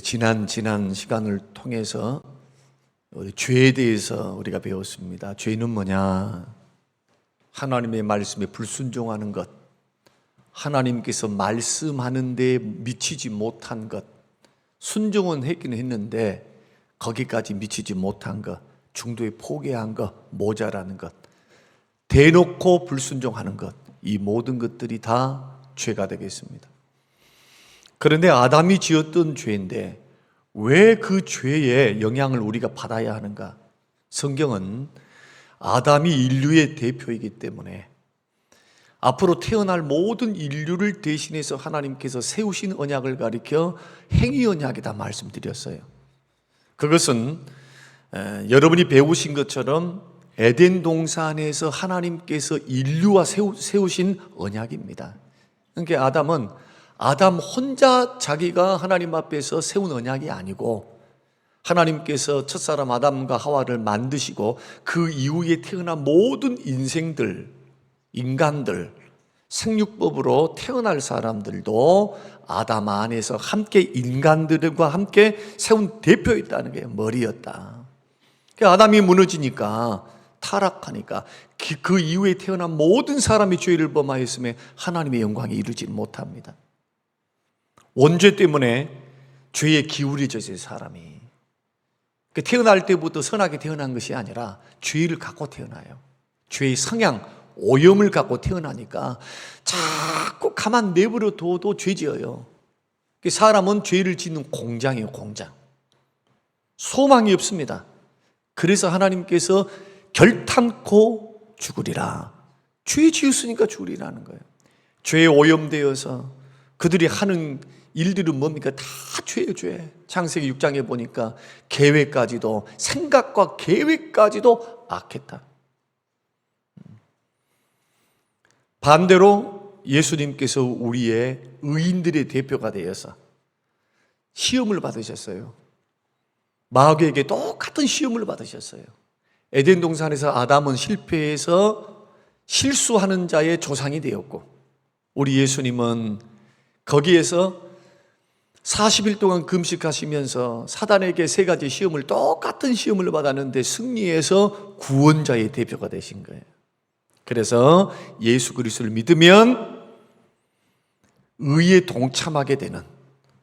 우리 지난 시간을 통해서 우리 죄에 대해서 우리가 배웠습니다. 죄는 뭐냐? 하나님의 말씀에 불순종하는 것, 하나님께서 말씀하는 데 미치지 못한 것, 순종은 했긴 했는데 거기까지 미치지 못한 것, 중도에 포기한 것, 모자라는 것, 대놓고 불순종하는 것, 이 모든 것들이 다 죄가 되겠습니다. 그런데 아담이 지었던 죄인데 왜 그 죄의 영향을 우리가 받아야 하는가? 성경은 아담이 인류의 대표이기 때문에 앞으로 태어날 모든 인류를 대신해서 하나님께서 세우신 언약을 가리켜 행위 언약이다 말씀드렸어요. 그것은 여러분이 배우신 것처럼 에덴 동산에서 하나님께서 인류와 세우신 언약입니다. 그러니까 아담 혼자 자기가 하나님 앞에서 세운 언약이 아니고 하나님께서 첫사람 아담과 하와를 만드시고 그 이후에 태어난 모든 인간들, 생육법으로 태어날 사람들도 아담 안에서 함께 인간들과 함께 세운 대표였다는 게 머리였다. 아담이 무너지니까, 타락하니까 그 이후에 태어난 모든 사람이 죄를 범하였음에 하나님의 영광이 이루지 못합니다. 원죄 때문에 죄에 기울여져서 사람이 태어날 때부터 선하게 태어난 것이 아니라 죄를 갖고 태어나요. 죄의 성향, 오염을 갖고 태어나니까 자꾸 가만 내버려 둬도 죄 지어요. 사람은 죄를 짓는 공장이에요, 공장. 소망이 없습니다. 그래서 하나님께서 결탄코 죽으리라. 죄 지었으니까 죽으리라는 거예요. 죄에 오염되어서 그들이 하는 일들은 뭡니까? 다 죄예요, 죄. 창세기 6장에 보니까 계획까지도, 생각과 계획까지도 악했다. 반대로 예수님께서 우리의 의인들의 대표가 되어서 시험을 받으셨어요. 마귀에게 똑같은 시험을 받으셨어요. 에덴 동산에서 아담은 실패해서 실수하는 자의 조상이 되었고, 우리 예수님은 거기에서 40일 동안 금식하시면서 사단에게 3가지 시험을, 똑같은 시험을 받았는데 승리해서 구원자의 대표가 되신 거예요. 그래서 예수 그리스도를 믿으면 의에 동참하게 되는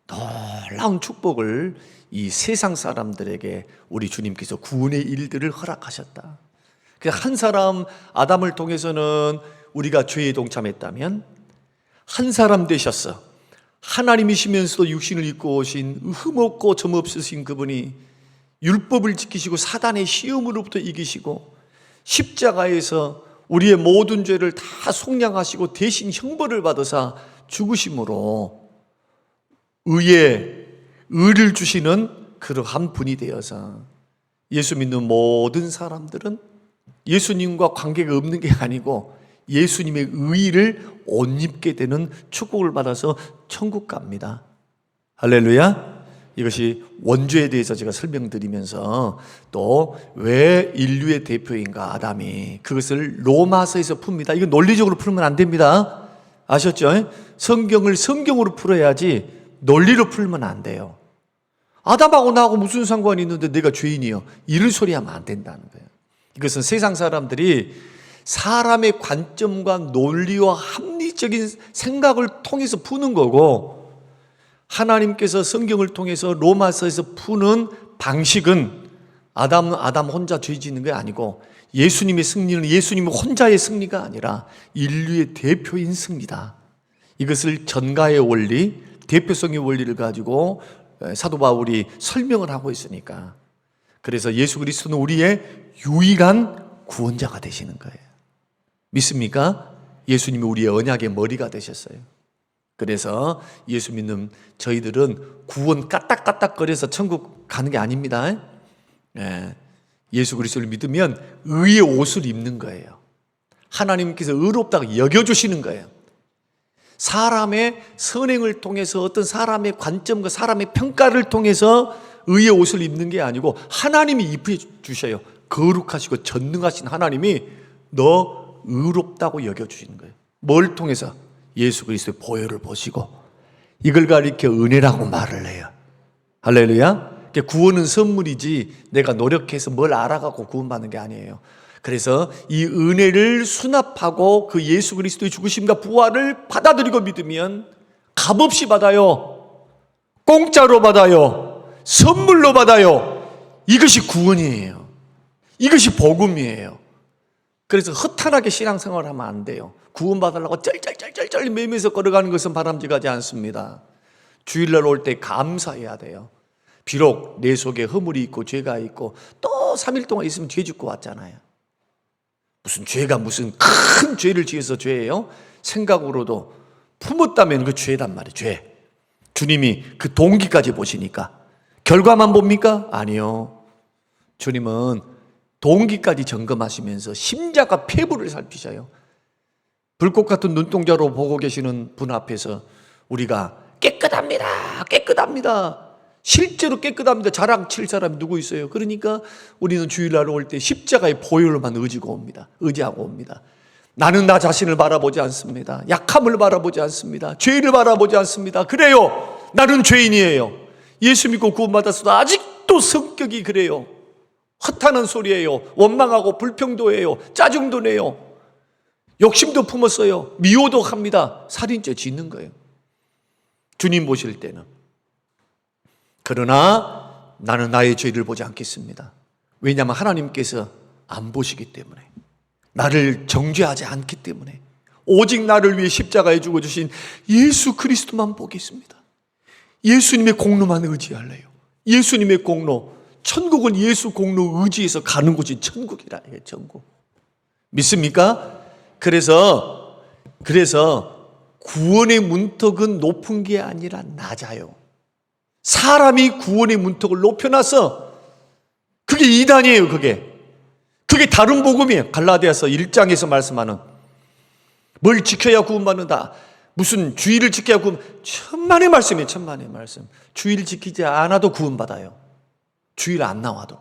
놀라운 축복을 이 세상 사람들에게 우리 주님께서 구원의 일들을 허락하셨다. 한 사람 아담을 통해서는 우리가 죄에 동참했다면 한 사람 되셨어. 하나님이시면서도 육신을 입고 오신 흠없고 점없으신 그분이 율법을 지키시고 사단의 시험으로부터 이기시고 십자가에서 우리의 모든 죄를 다 속량하시고 대신 형벌을 받으사 죽으심으로 의를 주시는 그러한 분이 되어서 예수 믿는 모든 사람들은 예수님과 관계가 없는 게 아니고 예수님의 의를 옷 입게 되는 축복을 받아서 천국 갑니다. 할렐루야. 이것이 원죄에 대해서 제가 설명드리면서 또 왜 인류의 대표인가 아담이, 그것을 로마서에서 풉니다. 이거 논리적으로 풀면 안 됩니다. 아셨죠? 성경을 성경으로 풀어야지 논리로 풀면 안 돼요. 아담하고 나하고 무슨 상관이 있는데 내가 죄인이요, 이런 소리 하면 안 된다는 거예요. 이것은 세상 사람들이 사람의 관점과 논리와 합리적인 생각을 통해서 푸는 거고, 하나님께서 성경을 통해서 로마서에서 푸는 방식은 아담 혼자 죄 짓는 게 아니고 예수님의 승리는 예수님 혼자의 승리가 아니라 인류의 대표인 승리다. 이것을 전가의 원리, 대표성의 원리를 가지고 사도 바울이 설명을 하고 있으니까, 그래서 예수 그리스도는 우리의 유일한 구원자가 되시는 거예요. 믿습니까? 예수님이 우리의 언약의 머리가 되셨어요. 그래서 예수 믿는 저희들은 구원 까딱까딱거려서 천국 가는 게 아닙니다. 예수 그리스도를 믿으면 의의 옷을 입는 거예요. 하나님께서 의롭다고 여겨주시는 거예요. 사람의 선행을 통해서, 어떤 사람의 관점과 사람의 평가를 통해서 의의 옷을 입는 게 아니고 하나님이 입혀주셔요. 거룩하시고 전능하신 하나님이 너 의롭다고 여겨주시는 거예요. 뭘 통해서? 예수 그리스도의 보혈을 보시고 이걸 가리켜 은혜라고 말을 해요. 할렐루야. 구원은 선물이지 내가 노력해서 뭘 알아가고 구원받는 게 아니에요. 그래서 이 은혜를 수납하고 그 예수 그리스도의 죽으심과 부활을 받아들이고 믿으면 값없이 받아요. 공짜로 받아요. 선물로 받아요. 이것이 구원이에요. 이것이 복음이에요. 그래서 허탄하게 신앙생활을 하면 안 돼요. 구원받으려고 쩔쩔쩔쩔 매면서 걸어가는 것은 바람직하지 않습니다. 주일날 올 때 감사해야 돼요. 비록 내 속에 허물이 있고 죄가 있고 또 3일 동안 있으면 죄 짓고 왔잖아요. 무슨 죄가 무슨 큰 죄를 지어서 죄예요? 생각으로도 품었다면 그 죄단 말이에요. 죄. 주님이 그 동기까지 보시니까 결과만 봅니까? 아니요. 주님은 동기까지 점검하시면서 심자가 폐부를 살피셔요. 불꽃 같은 눈동자로 보고 계시는 분 앞에서 우리가 깨끗합니다. 깨끗합니다. 실제로 깨끗합니다. 자랑 칠 사람이 누구 있어요? 그러니까 우리는 주일날 올 때 십자가의 보혈로만 의지하고 옵니다. 나는 나 자신을 바라보지 않습니다. 약함을 바라보지 않습니다. 죄를 바라보지 않습니다. 그래요. 나는 죄인이에요. 예수 믿고 구원받았어도 아직도 성격이 그래요. 허탄한 소리예요. 원망하고 불평도해요. 짜증도 내요. 욕심도 품었어요. 미워도 합니다. 살인죄 짓는 거예요. 주님 보실 때는. 그러나 나는 나의 죄를 보지 않겠습니다. 왜냐하면 하나님께서 안 보시기 때문에, 나를 정죄하지 않기 때문에 오직 나를 위해 십자가에 죽어주신 예수 그리스도만 보겠습니다. 예수님의 공로만 의지할래요. 예수님의 공로, 천국은 예수 공로 의지해서 가는 곳이 천국이라. 이게 천국. 믿습니까? 그래서 구원의 문턱은 높은 게 아니라 낮아요. 사람이 구원의 문턱을 높여놔서 그게 이단이에요. 그게 다른 복음이에요. 갈라디아서 1장에서 말씀하는 뭘 지켜야 구원받는다, 무슨 주의를 지켜야 구원, 천만의 말씀이에요. 천만의 말씀. 주의를 지키지 않아도 구원받아요. 주의를 안 나와도.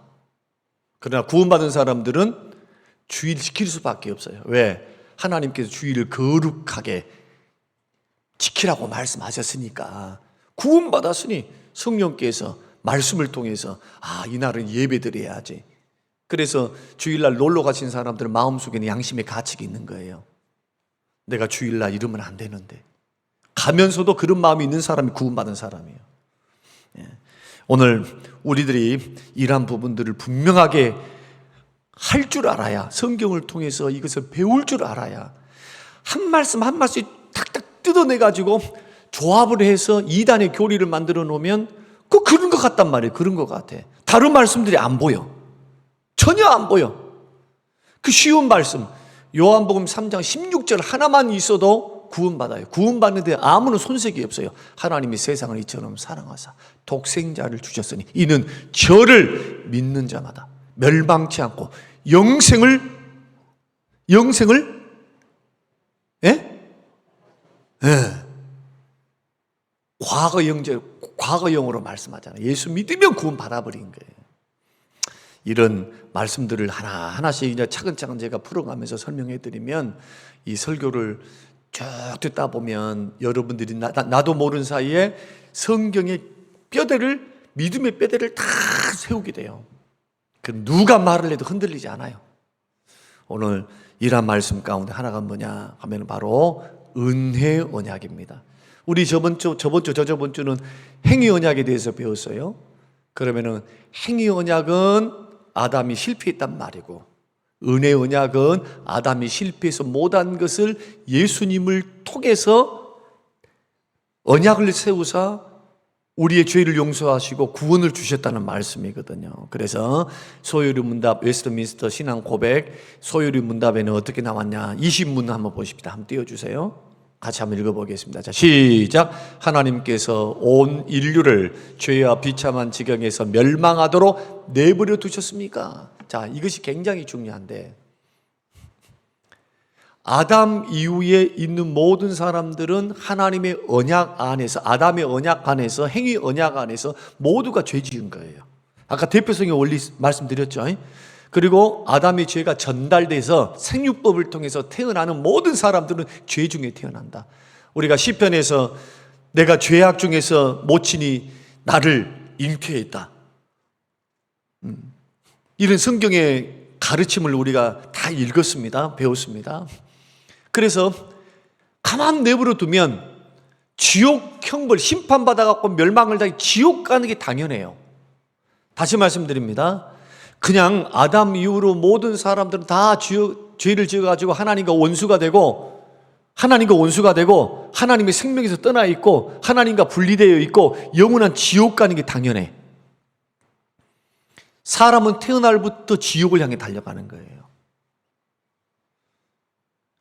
그러나 구원받은 사람들은 주의를 지킬 수밖에 없어요. 왜? 하나님께서 주의를 거룩하게 지키라고 말씀하셨으니까. 구원받았으니 성령께서 말씀을 통해서 이날은 예배드려야지. 그래서 주일날 놀러 가신 사람들은 마음속에는 양심의 가책이 있는 거예요. 내가 주일날 이러면 안 되는데. 가면서도 그런 마음이 있는 사람이 구원받은 사람이에요. 오늘 우리들이 이러한 부분들을 분명하게 할 줄 알아야, 성경을 통해서 이것을 배울 줄 알아야, 한 말씀 한 말씀 탁탁 뜯어내가지고 조합을 해서 이단의 교리를 만들어 놓으면 그런 것 같단 말이에요. 그런 것 같아. 다른 말씀들이 안 보여. 전혀 안 보여. 그 쉬운 말씀, 요한복음 3장 16절 하나만 있어도 구원받아요. 구원받는데 아무런 손색이 없어요. 하나님이 세상을 이처럼 사랑하사 독생자를 주셨으니 이는 저를 믿는 자마다 멸망치 않고 영생을 과거형으로 말씀하잖아요. 예수 믿으면 구원 받아버린 거예요. 이런 말씀들을 하나하나씩 이제 차근차근 제가 풀어가면서 설명해 드리면, 이 설교를 쭉 듣다 보면 여러분들이 나도 모르는 사이에 성경의 뼈대를, 믿음의 뼈대를 다 세우게 돼요. 그럼 누가 말을 해도 흔들리지 않아요. 오늘 이런 말씀 가운데 하나가 뭐냐 하면 바로 은혜 언약입니다. 우리 저번 주는 행위 언약에 대해서 배웠어요. 그러면은 행위 언약은 아담이 실패했단 말이고, 은혜 언약은 아담이 실패해서 못한 것을 예수님을 통해서 언약을 세우사 우리의 죄를 용서하시고 구원을 주셨다는 말씀이거든요. 그래서 소요리 문답, 웨스트민스터 신앙 고백, 소요리 문답에는 어떻게 나왔냐? 20문 한번 보십시다. 한번 띄워주세요. 같이 한번 읽어보겠습니다. 자, 시작. 하나님께서 온 인류를 죄와 비참한 지경에서 멸망하도록 내버려 두셨습니까? 자, 이것이 굉장히 중요한데, 아담 이후에 있는 모든 사람들은 하나님의 언약 안에서, 아담의 언약 안에서, 행위 언약 안에서 모두가 죄 지은 거예요. 아까 대표성의 원리 말씀드렸죠. 그리고 아담의 죄가 전달돼서 생육법을 통해서 태어나는 모든 사람들은 죄 중에 태어난다. 우리가 시편에서 내가 죄악 중에서 모친이 나를 잉태했다. 이런 성경의 가르침을 우리가 다 읽었습니다. 배웠습니다. 그래서 가만 내버려 두면 지옥 형벌, 심판받아갖고 멸망을 당해 지옥 가는 게 당연해요. 다시 말씀드립니다. 그냥 아담 이후로 모든 사람들은 다 죄를 지어가지고 하나님과 원수가 되고 하나님의 생명에서 떠나 있고 하나님과 분리되어 있고 영원한 지옥 가는 게 당연해. 사람은 태어날부터 지옥을 향해 달려가는 거예요.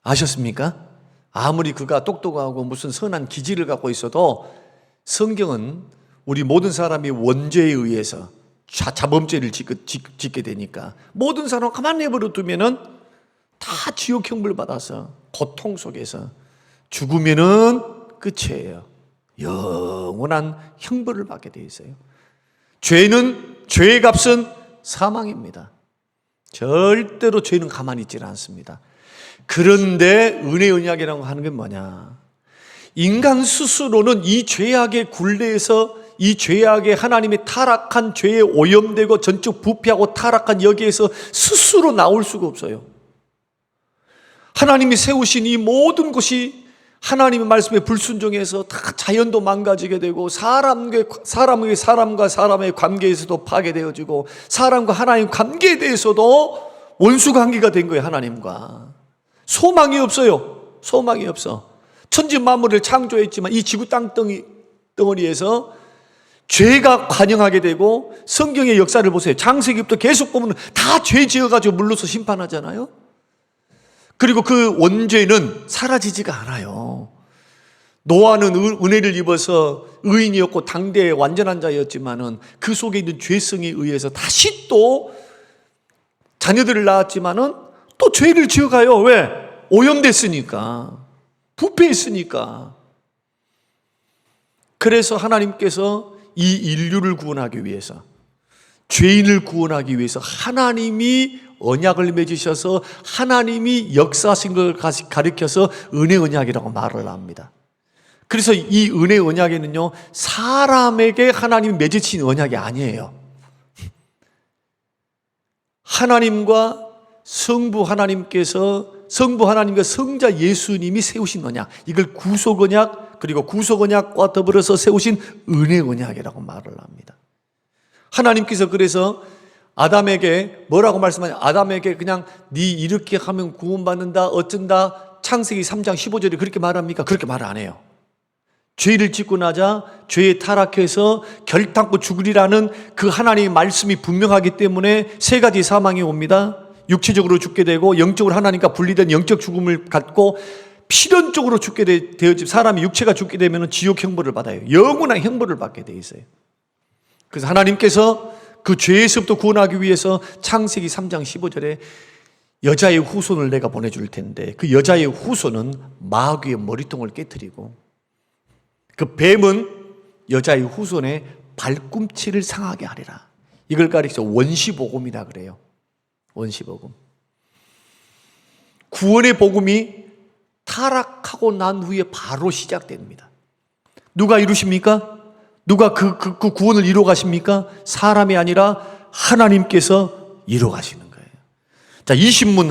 아셨습니까? 아무리 그가 똑똑하고 무슨 선한 기질을 갖고 있어도 성경은 우리 모든 사람이 원죄에 의해서 자범죄를 짓게 되니까 모든 사람 가만히 내버려 두면은 다 지옥 형벌 받아서 고통 속에서 죽으면은 끝이에요. 영원한 형벌을 받게 돼 있어요. 죄의 값은 사망입니다. 절대로 죄는 가만히 있지 않습니다. 그런데 은혜 언약이라고 하는 게 뭐냐? 인간 스스로는 이 죄악의 굴레에서 이 죄악의 하나님의 타락한 죄에 오염되고 전적 부패하고 타락한 여기에서 스스로 나올 수가 없어요. 하나님이 세우신 이 모든 것이 하나님의 말씀에 불순종해서 다 자연도 망가지게 되고 사람과 사람의 관계에서도 파괴되어지고 사람과 하나님 관계에 대해서도 원수 관계가 된 거예요. 하나님과 소망이 없어요. 소망이 없어. 천지 만물을 창조했지만 이 지구 땅덩어리에서 죄가 관영하게 되고 성경의 역사를 보세요. 창세기부터 계속 보면 다 죄 지어가지고 물로서 심판하잖아요. 그리고 그 원죄는 사라지지가 않아요. 노아는 은혜를 입어서 의인이었고 당대의 완전한 자였지만은 그 속에 있는 죄성에 의해서 다시 또 자녀들을 낳았지만은 또 죄를 지어가요. 왜? 오염됐으니까. 부패했으니까. 그래서 하나님께서 이 인류를 구원하기 위해서, 죄인을 구원하기 위해서 하나님이 언약을 맺으셔서 하나님이 역사하신 걸 가리켜서 은혜 언약이라고 말을 합니다. 그래서 이 은혜 언약에는요, 사람에게 하나님이 맺으신 언약이 아니에요. 하나님과 성부 하나님과 성자 예수님이 세우신 언약, 이걸 구속 언약, 그리고 구속 언약과 더불어서 세우신 은혜 언약이라고 말을 합니다. 하나님께서 그래서 아담에게 뭐라고 말씀하냐? 아담에게 그냥 네 이렇게 하면 구원받는다 어쩐다 창세기 3장 15절에 그렇게 말합니까? 그렇게 말 안 해요. 죄를 짓고 나자 죄에 타락해서 결탄코 죽으리라는 그 하나님의 말씀이 분명하기 때문에 세 가지 사망이 옵니다. 육체적으로 죽게 되고 영적으로 하나님과 분리된 영적 죽음을 갖고 필연적으로 죽게 되어지 사람이 육체가 죽게 되면 지옥 형벌을 받아요. 영원한 형벌을 받게 돼 있어요. 그래서 하나님께서 그 죄에서부터 구원하기 위해서 창세기 3장 15절에 여자의 후손을 내가 보내줄 텐데 그 여자의 후손은 마귀의 머리통을 깨뜨리고 그 뱀은 여자의 후손의 발꿈치를 상하게 하리라. 이걸 가리켜서 원시복음이라 그래요. 원시복음. 구원의 복음이 타락하고 난 후에 바로 시작됩니다. 누가 이루십니까? 누가 그 구원을 이루어 가십니까? 사람이 아니라 하나님께서 이루어 가시는 거예요. 자, 이 신문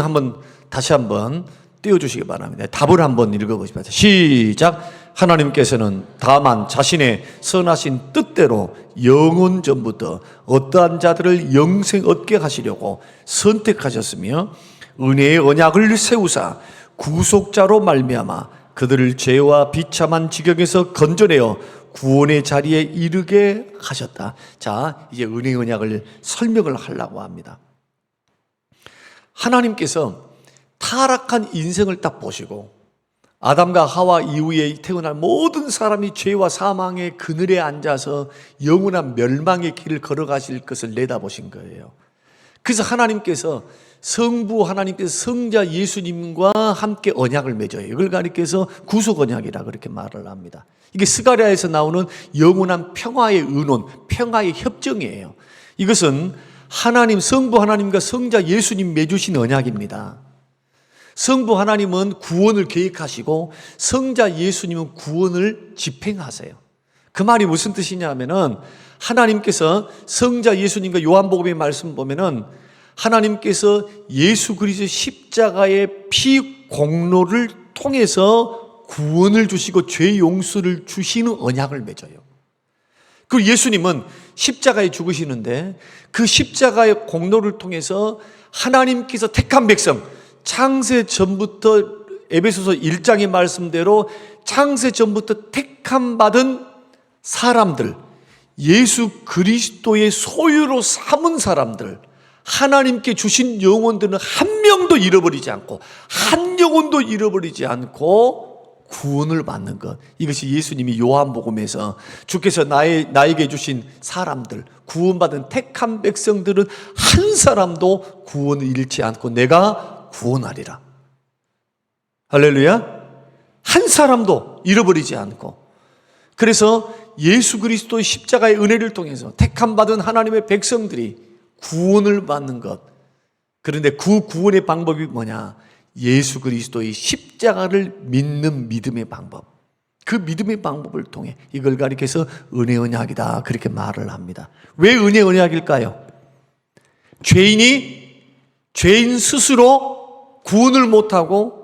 다시 한번 띄워주시기 바랍니다. 답을 한번 읽어보시죠. 시작. 하나님께서는 다만 자신의 선하신 뜻대로 영원 전부터 어떠한 자들을 영생 얻게 하시려고 선택하셨으며 은혜의 언약을 세우사 구속자로 말미암아 그들을 죄와 비참한 지경에서 건져내어 구원의 자리에 이르게 하셨다. 자, 이제 은혜의 언약을 설명을 하려고 합니다. 하나님께서 타락한 인생을 딱 보시고 아담과 하와 이후에 태어날 모든 사람이 죄와 사망의 그늘에 앉아서 영원한 멸망의 길을 걸어가실 것을 내다보신 거예요. 그래서 하나님께서 성자 예수님과 함께 언약을 맺어요. 이걸 가리켜서 구속 언약이라 그렇게 말을 합니다. 이게 스가랴에서 나오는 영원한 평화의 의논, 평화의 협정이에요. 이것은 성부 하나님과 성자 예수님 맺으신 언약입니다. 성부 하나님은 구원을 계획하시고 성자 예수님은 구원을 집행하세요. 그 말이 무슨 뜻이냐 하면은 하나님께서 성자 예수님과 요한복음의 말씀 보면은 하나님께서 예수 그리스도의 십자가의 피 공로를 통해서 구원을 주시고 죄 용서를 주시는 언약을 맺어요. 그 예수님은 십자가에 죽으시는데 그 십자가의 공로를 통해서 하나님께서 택한 백성, 창세 전부터 에베소서 1장의 말씀대로 창세 전부터 택함 받은 사람들, 예수 그리스도의 소유로 삼은 사람들, 하나님께 주신 영혼들은 한 명도 잃어버리지 않고 한 영혼도 잃어버리지 않고 구원을 받는 것, 이것이 예수님이 요한복음에서 주께서 나에게 주신 사람들, 구원받은 택한 백성들은 한 사람도 구원을 잃지 않고 내가 구원하리라. 할렐루야. 한 사람도 잃어버리지 않고, 그래서 예수 그리스도의 십자가의 은혜를 통해서 택함 받은 하나님의 백성들이 구원을 받는 것. 그런데 그 구원의 방법이 뭐냐? 예수 그리스도의 십자가를 믿는 믿음의 방법. 그 믿음의 방법을 통해 이걸 가리켜서 은혜 언약이다, 그렇게 말을 합니다. 왜 은혜 언약일까요? 죄인 스스로 구원을 못하고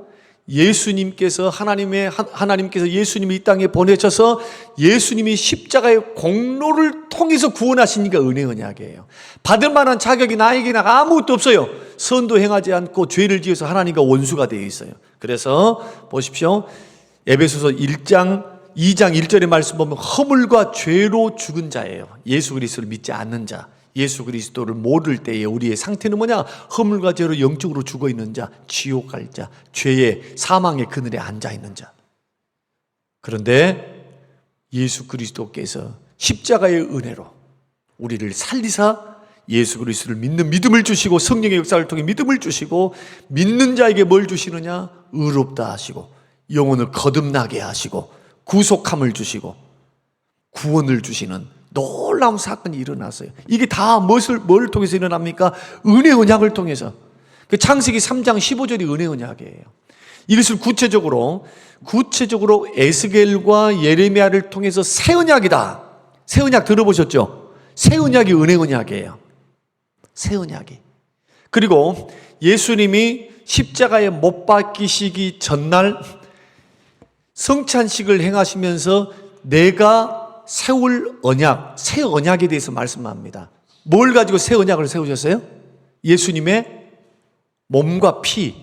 예수님께서 하나님께서 예수님이 이 땅에 보내셔서 예수님이 십자가의 공로를 통해서 구원하시니까 은혜 언약이에요. 받을 만한 자격이 나에게는 아무것도 없어요. 선도 행하지 않고 죄를 지어서 하나님과 원수가 되어 있어요. 그래서 보십시오. 에베소서 2장 1절의 말씀 보면 허물과 죄로 죽은 자예요. 예수 그리스도를 믿지 않는 자, 예수 그리스도를 모를 때에 우리의 상태는 뭐냐? 허물과 죄로 영적으로 죽어있는 자, 지옥 갈 자, 죄의 사망의 그늘에 앉아있는 자. 그런데 예수 그리스도께서 십자가의 은혜로 우리를 살리사 예수 그리스도를 믿는 믿음을 주시고 성령의 역사를 통해 믿음을 주시고 믿는 자에게 뭘 주시느냐? 의롭다 하시고 영혼을 거듭나게 하시고 구속함을 주시고 구원을 주시는 놀라운 사건이 일어났어요. 이게 다 뭘 통해서 일어납니까? 은혜 언약을 통해서. 그 창세기 3장 15절이 은혜 언약이에요. 이것을 구체적으로 에스겔과 예레미야를 통해서 새 언약이다. 새 언약 들어보셨죠? 새 언약이 은혜 언약이에요. 새 언약이. 그리고 예수님이 십자가에 못 박히시기 전날 성찬식을 행하시면서 내가 세울 언약, 새 언약에 대해서 말씀합니다. 뭘 가지고 새 언약을 세우셨어요? 예수님의 몸과 피,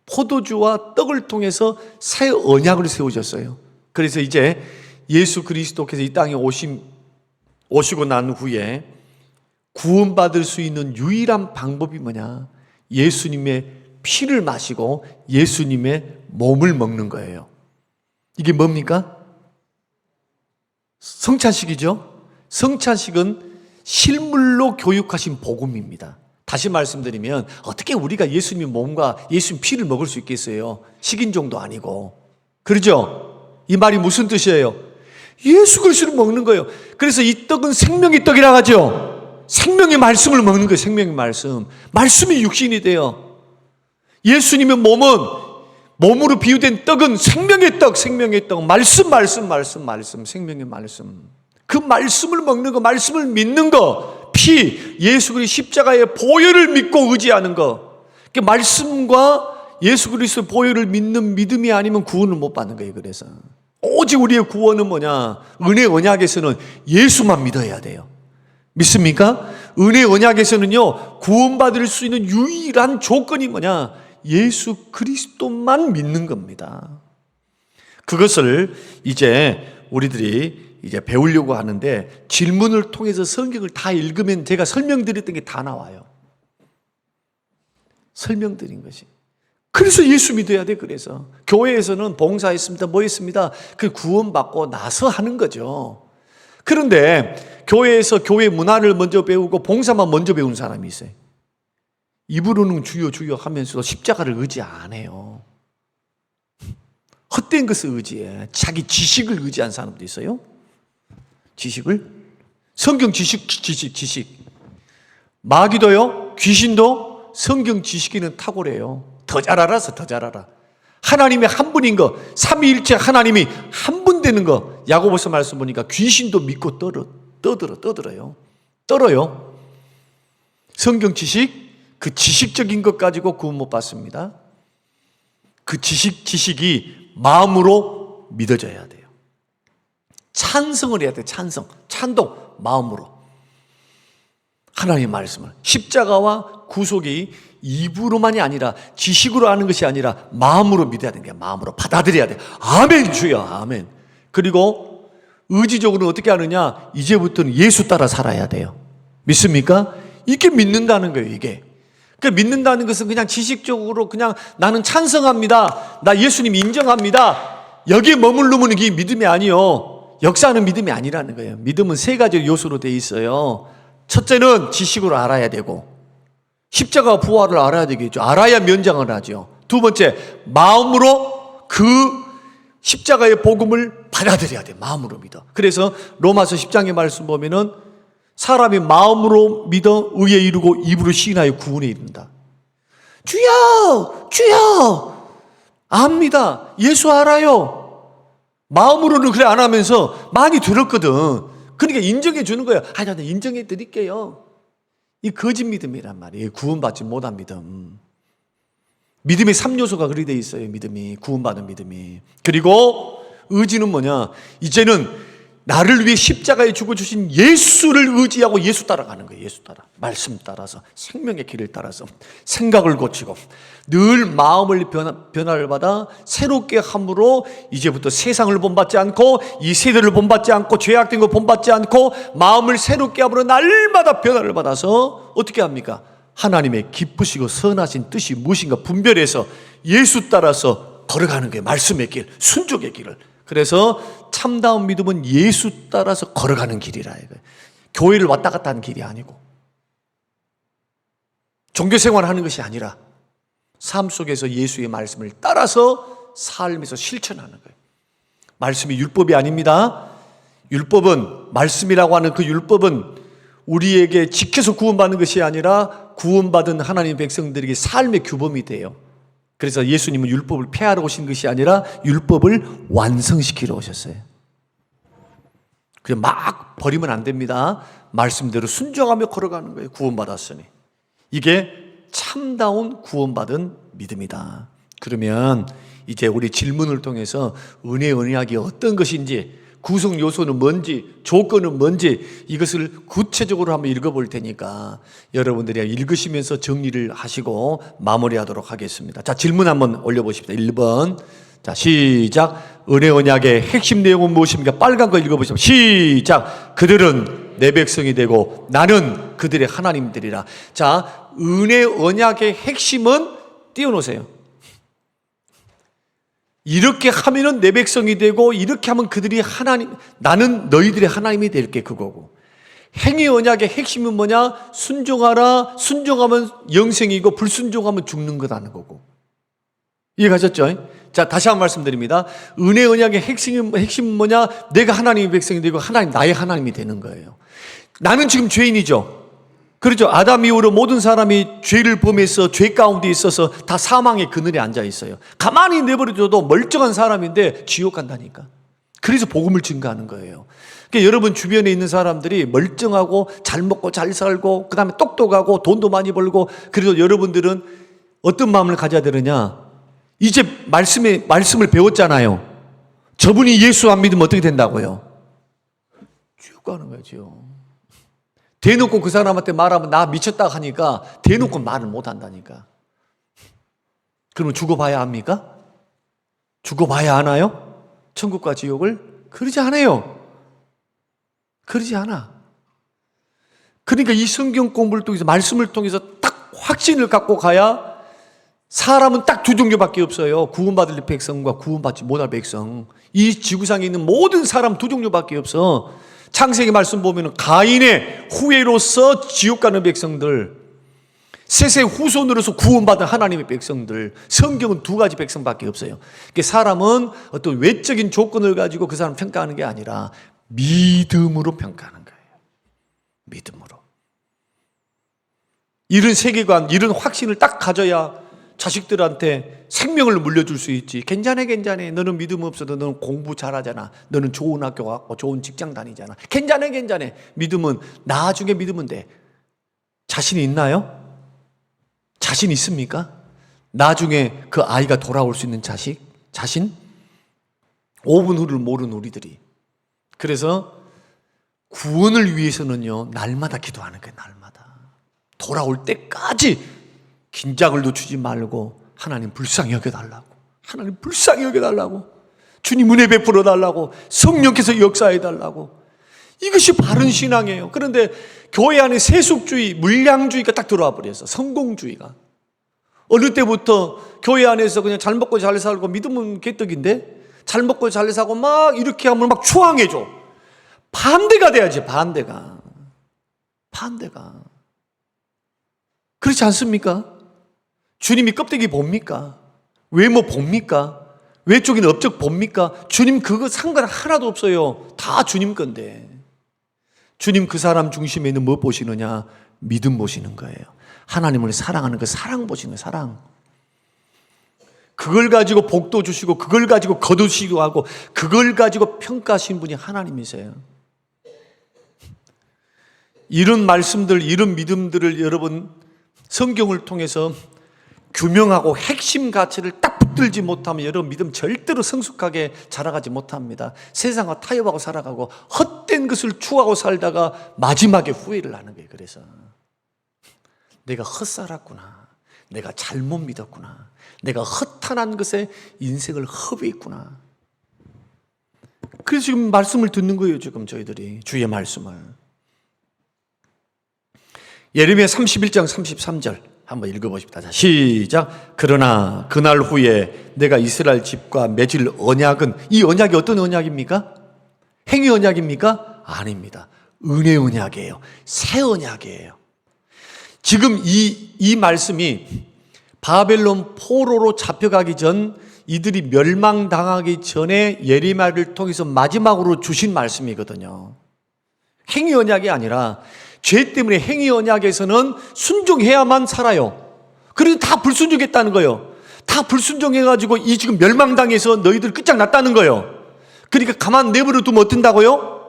포도주와 떡을 통해서 새 언약을 세우셨어요. 그래서 이제 예수 그리스도께서 이 땅에 오시고 난 후에 구원받을 수 있는 유일한 방법이 뭐냐? 예수님의 피를 마시고 예수님의 몸을 먹는 거예요. 이게 뭡니까? 성찬식이죠. 성찬식은 실물로 교육하신 복음입니다. 다시 말씀드리면 어떻게 우리가 예수님의 몸과 예수님 피를 먹을 수 있겠어요? 식인종도 아니고. 그렇죠? 이 말이 무슨 뜻이에요? 예수 그리스도를 먹는 거예요. 그래서 이 떡은 생명의 떡이라고 하죠. 생명의 말씀을 먹는 거예요. 생명의 말씀. 말씀이 육신이 돼요. 예수님의 몸으로 비유된 떡은 생명의 떡, 말씀, 생명의 말씀. 그 말씀을 먹는 거, 말씀을 믿는 거, 피, 예수 그리스도 십자가의 보혈을 믿고 의지하는 거. 그 말씀과 예수 그리스도 보혈을 믿는 믿음이 아니면 구원을 못 받는 거예요. 그래서 오직 우리의 구원은 뭐냐? 은혜 언약에서는 예수만 믿어야 돼요. 믿습니까? 은혜 언약에서는요, 구원받을 수 있는 유일한 조건이 뭐냐? 예수 그리스도만 믿는 겁니다. 그것을 이제 우리들이 배우려고 하는데 질문을 통해서 성경을 다 읽으면 제가 설명드렸던 게 다 나와요. 설명드린 것이. 그래서 예수 믿어야 돼. 그래서 교회에서는 봉사했습니다, 뭐 했습니다. 그 구원받고 나서 하는 거죠. 그런데 교회에서 교회 문화를 먼저 배우고 봉사만 먼저 배운 사람이 있어요. 입으로는 주여 주여 하면서도 십자가를 의지 안 해요. 헛된 것을 의지해. 자기 지식을 의지한 사람도 있어요. 지식을? 성경 지식. 마귀도요, 귀신도 성경 지식에는 탁월해요. 더 잘 알아서 더 잘 알아. 하나님의 한 분인 거, 삼위일체 하나님이 한 분도 흠되는 거, 야고보서 말씀 보니까 귀신도 믿고 떠들어요. 떨어요. 성경 지식, 그 지식적인 것 가지고 구원 못 받습니다. 그 지식이 마음으로 믿어져야 돼요. 찬성을 해야 돼요. 찬동, 마음으로. 하나님의 말씀을. 십자가와 구속이 입으로만이 아니라 지식으로 하는 것이 아니라 마음으로 믿어야 되는 거예요. 마음으로 받아들여야 돼요. 아멘 주여, 아멘. 그리고 의지적으로 어떻게 하느냐? 이제부터는 예수 따라 살아야 돼요. 믿습니까? 이게 믿는다는 거예요, 이게. 그 믿는다는 것은 그냥 지식적으로 그냥 나는 찬성합니다. 나 예수님 인정합니다. 여기에 머무르면 이게 믿음이 아니요. 역사하는 믿음이 아니라는 거예요. 믿음은 세 가지 요소로 되어 있어요. 첫째는 지식으로 알아야 되고, 십자가 부활을 알아야 되겠죠. 알아야 면장을 하죠. 두 번째, 마음으로 그 십자가의 복음을 받아들여야 돼. 마음으로 믿어. 그래서 로마서 10장의 말씀 보면은 사람이 마음으로 믿어 의에 이르고 입으로 시인하여 구원에 이른다. 주여, 주여, 압니다. 예수 알아요. 마음으로는 그래 안 하면서 많이 들었거든. 그러니까 인정해 주는 거예요. 나 인정해 드릴게요. 이 거짓 믿음이란 말이에요. 구원받지 못한 믿음. 믿음의 3요소가 그리 돼 있어요. 믿음이, 구원받은 믿음이. 그리고 의지는 뭐냐? 이제는 나를 위해 십자가에 죽어주신 예수를 의지하고 예수 따라가는 거예요. 예수 따라. 말씀 따라서, 생명의 길을 따라서 생각을 고치고 늘 마음을 변화를 받아 새롭게 함으로 이제부터 세상을 본받지 않고 이 세대를 본받지 않고 죄악된 거 본받지 않고 마음을 새롭게 함으로 날마다 변화를 받아서 어떻게 합니까? 하나님의 기쁘시고 선하신 뜻이 무엇인가 분별해서 예수 따라서 걸어가는 거예요. 말씀의 길, 순종의 길을. 그래서 참다운 믿음은 예수 따라서 걸어가는 길이라 이거예요. 교회를 왔다 갔다 하는 길이 아니고 종교생활을 하는 것이 아니라 삶 속에서 예수의 말씀을 따라서 삶에서 실천하는 거예요. 말씀이 율법이 아닙니다. 율법은, 말씀이라고 하는 그 율법은 우리에게 지켜서 구원받는 것이 아니라 구원받은 하나님의 백성들에게 삶의 규범이 돼요. 그래서 예수님은 율법을 폐하러 오신 것이 아니라 율법을 완성시키러 오셨어요. 그냥 막 버리면 안 됩니다. 말씀대로 순종하며 걸어가는 거예요. 구원받았으니. 이게 참다운 구원받은 믿음이다. 그러면 이제 우리 질문을 통해서 은혜 언약이 어떤 것인지, 구성 요소는 뭔지, 조건은 뭔지 이것을 구체적으로 한번 읽어볼 테니까 여러분들이 읽으시면서 정리를 하시고 마무리하도록 하겠습니다. 자, 질문 한번 올려보십시다. 1번. 자, 시작. 은혜 언약의 핵심 내용은 무엇입니까? 빨간 거 읽어보시죠. 시작. 그들은 내 백성이 되고 나는 그들의 하나님들이라. 자, 은혜 언약의 핵심은 띄워놓으세요. 이렇게 하면은 내 백성이 되고 이렇게 하면 그들이 하나님, 나는 너희들의 하나님이 될게 그거고. 행위 언약의 핵심은 뭐냐? 순종하라. 순종하면 영생이고 불순종하면 죽는 거라는 거고. 이해가셨죠? 자, 다시 한번 말씀드립니다. 은혜 언약의 핵심은 뭐냐? 내가 하나님의 백성이 되고 하나님, 나의 하나님이 되는 거예요. 나는 지금 죄인이죠. 그렇죠. 아담 이후로 모든 사람이 죄를 범해서 죄 가운데 있어서 다 사망의 그늘에 앉아 있어요. 가만히 내버려둬도 멀쩡한 사람인데 지옥 간다니까. 그래서 복음을 증거하는 거예요. 그러니까 여러분 주변에 있는 사람들이 멀쩡하고 잘 먹고 잘 살고 그 다음에 똑똑하고 돈도 많이 벌고, 그래서 여러분들은 어떤 마음을 가져야 되느냐? 이제 말씀을 배웠잖아요. 저분이 예수 안 믿으면 어떻게 된다고요? 지옥 가는 거죠. 대놓고 그 사람한테 말하면 나 미쳤다 하니까 대놓고 말을 못 한다니까. 그러면 죽어봐야 합니까? 죽어봐야 하나요? 천국과 지옥을? 그러지 않아요. 그러지 않아. 그러니까 이 성경 공부를 통해서, 말씀을 통해서 딱 확신을 갖고 가야, 사람은 딱 두 종류밖에 없어요. 구원받을 백성과 구원받지 못할 백성. 이 지구상에 있는 모든 사람 두 종류밖에 없어. 창세기 말씀 보면 가인의 후예로서 지옥 가는 백성들, 셋의 후손으로서 구원받은 하나님의 백성들. 성경은 두 가지 백성밖에 없어요. 그러니까 사람은 어떤 외적인 조건을 가지고 그 사람 평가하는 게 아니라 믿음으로 평가하는 거예요. 믿음으로. 이런 세계관, 이런 확신을 딱 가져야 자식들한테 생명을 물려줄 수 있지. 괜찮아, 괜찮아. 너는 믿음 없어도 너는 공부 잘하잖아. 너는 좋은 학교 갔고 좋은 직장 다니잖아. 괜찮아, 괜찮아. 믿음은 나중에 믿으면 돼. 자신이 있나요? 자신 있습니까? 나중에 그 아이가 돌아올 수 있는 자신? 5분 후를 모르는 우리들이. 그래서 구원을 위해서는요, 날마다 기도하는 거예요, 날마다. 돌아올 때까지 긴장을 늦추지 말고 하나님 불쌍히 여겨달라고. 하나님 불쌍히 여겨달라고. 주님 은혜 베풀어 달라고. 성령께서 역사해 달라고. 이것이 바른 신앙이에요. 그런데 교회 안에 세속주의, 물량주의가 딱 들어와 버려서 성공주의가. 어느 때부터 교회 안에서 그냥 잘 먹고 잘 살고 믿으면 개떡인데 잘 먹고 잘 사고 막 이렇게 하면 막 추앙해줘. 반대가 돼야지, 반대가. 그렇지 않습니까? 주님이 껍데기 봅니까? 외모 봅니까? 외적인 업적 봅니까? 주님 그거 상관 하나도 없어요. 다 주님 건데. 주님 그 사람 중심에 있는 뭐 보시느냐? 믿음 보시는 거예요. 하나님을 사랑하는 그 사랑 보시는 거예요, 사랑. 그걸 가지고 복도 주시고 그걸 가지고 거두시기도 하고 그걸 가지고 평가하신 분이 하나님이세요. 이런 말씀들, 이런 믿음들을 여러분 성경을 통해서 규명하고 핵심 가치를 딱 붙들지 못하면 여러분 믿음 절대로 성숙하게 자라가지 못합니다. 세상과 타협하고 살아가고 헛된 것을 추구하고 살다가 마지막에 후회를 하는 거예요. 그래서 내가 헛살았구나, 내가 잘못 믿었구나, 내가 허탄한 것에 인생을 허비했구나. 그래서 지금 말씀을 듣는 거예요. 지금 저희들이 주의 말씀을. 예레미야 31장 33절 한번 읽어보십시다. 자, 시작. 그러나 그날 후에 내가 이스라엘 집과 맺을 언약은, 이 언약이 어떤 언약입니까? 행위 언약입니까? 아닙니다. 은혜 언약이에요. 새 언약이에요. 지금 이 말씀이 바벨론 포로로 잡혀가기 전, 이들이 멸망당하기 전에 예레미야를 통해서 마지막으로 주신 말씀이거든요. 행위 언약이 아니라 죄 때문에 행위 언약에서는 순종해야만 살아요. 그래도 다 불순종했다는 거예요. 다 불순종해가지고 이 지금 멸망당해서 너희들 끝장났다는 거예요. 그러니까 가만 내버려 두면 어떤다고요?